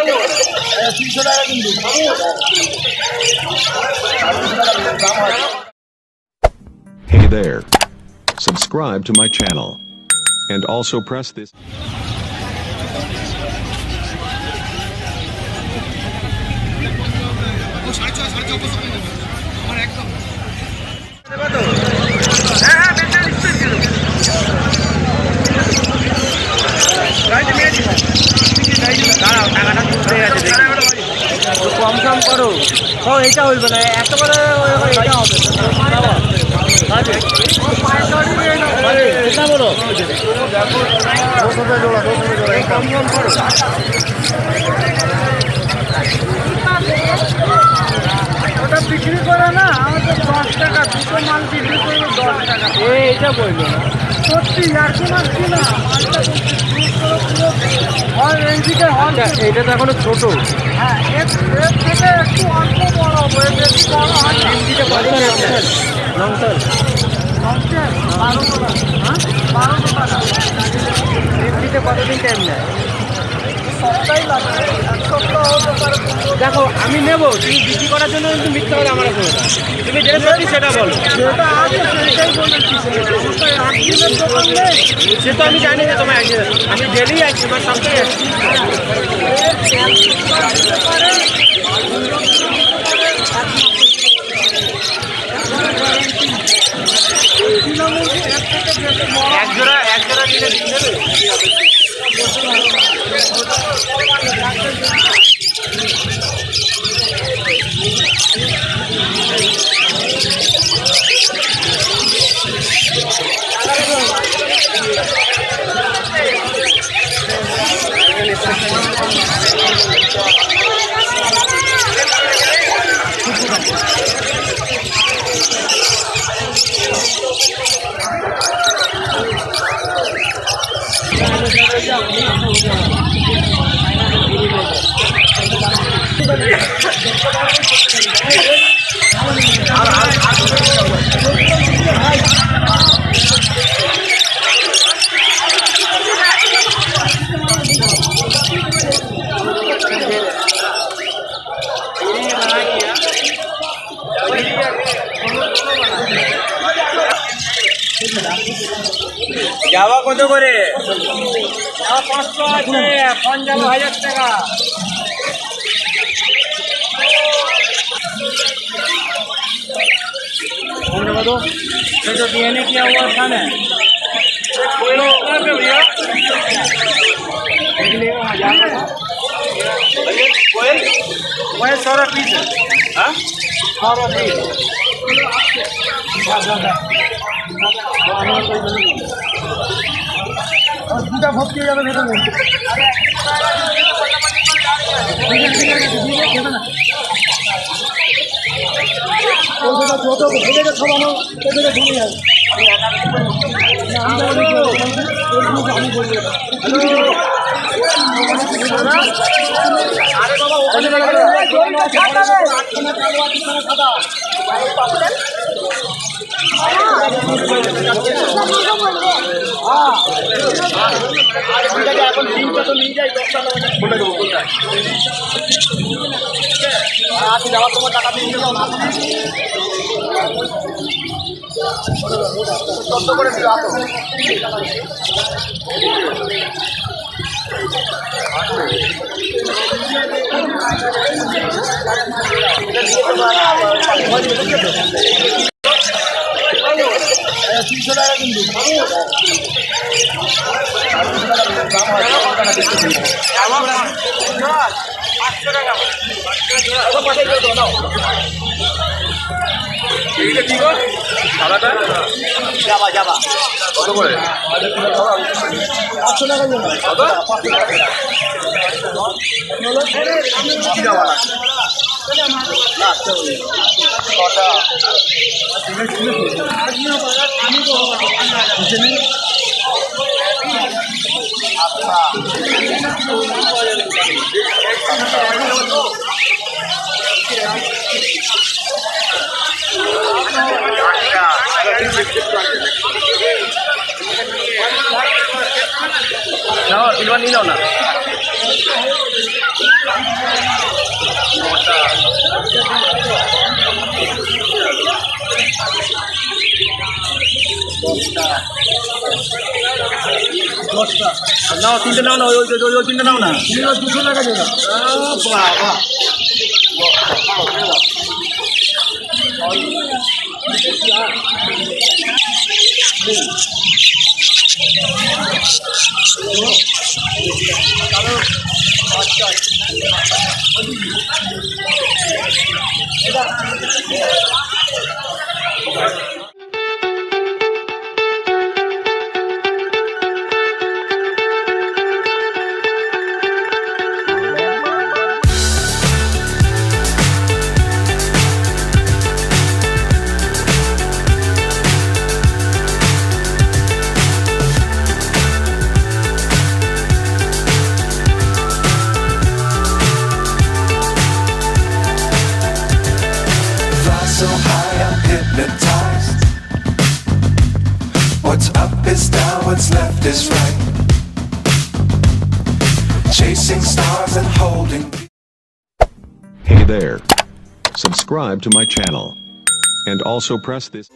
Hey there. Subscribe to my channel. And also press this. কম সম করো ও এটা হইবে না এত করে এটা হবে বলো কম কম করো ওটা বিক্রি করে না আমাদের 10 টাকা দুটো মাল বিক্রি করবো 10 টাকা এইটা বললো না সত্যি আর কি মারছি না এটা তো এখনো ছোট হ্যাঁ এর থেকে একটু অল্প বড় হবে বেশি বড় হয় না লংসল 12 টাকা এমনিতে কতদিন টাইম নেয় সপ্তাহে লাগবে এক সপ্তাহ হতে পারে দেখো আমি নেব তুমি বিক্রি করার জন্য কিন্তু মিথ্যা কথা আমার বলো তুমি যেটা সত্যি সেটা বলো সেটা আছে সেটাই বলেছি একদিনের দোকান নেই সে তো আমি জানি যে তোমার একদিন আমি ডেলি আসছি আমার সপ্তাহে আসছি এক জোড়া নিলে নেবে যাওয়া কত করে 500 আছে ফোন যাবো 1000 টাকা तो डीएनए किया हुआ था ना कोयल 100 रुपीस हाँ 100 रुपीस দুটা ভর্তি হয়ে যাবে ভেতরে এখন তিনটা তো নিয়ে যাই 10 টাকা বলে দেবো কোথায় আপনি যাওয়ার তোমার টাকা দিয়ে যাও না কত করে দিও আসো যাবা কত করে 500 টাকা জন্য সিলভার নিয়ে নাও না নাও তিনটে নাও না, ওই তিনটে নাও না, 200 টাকা দিয়ে দাও। বাবা So high I'm hypnotized. What's up is down, what's left is right. Chasing stars and holding. Hey there. Subscribe to my channel. And also press this.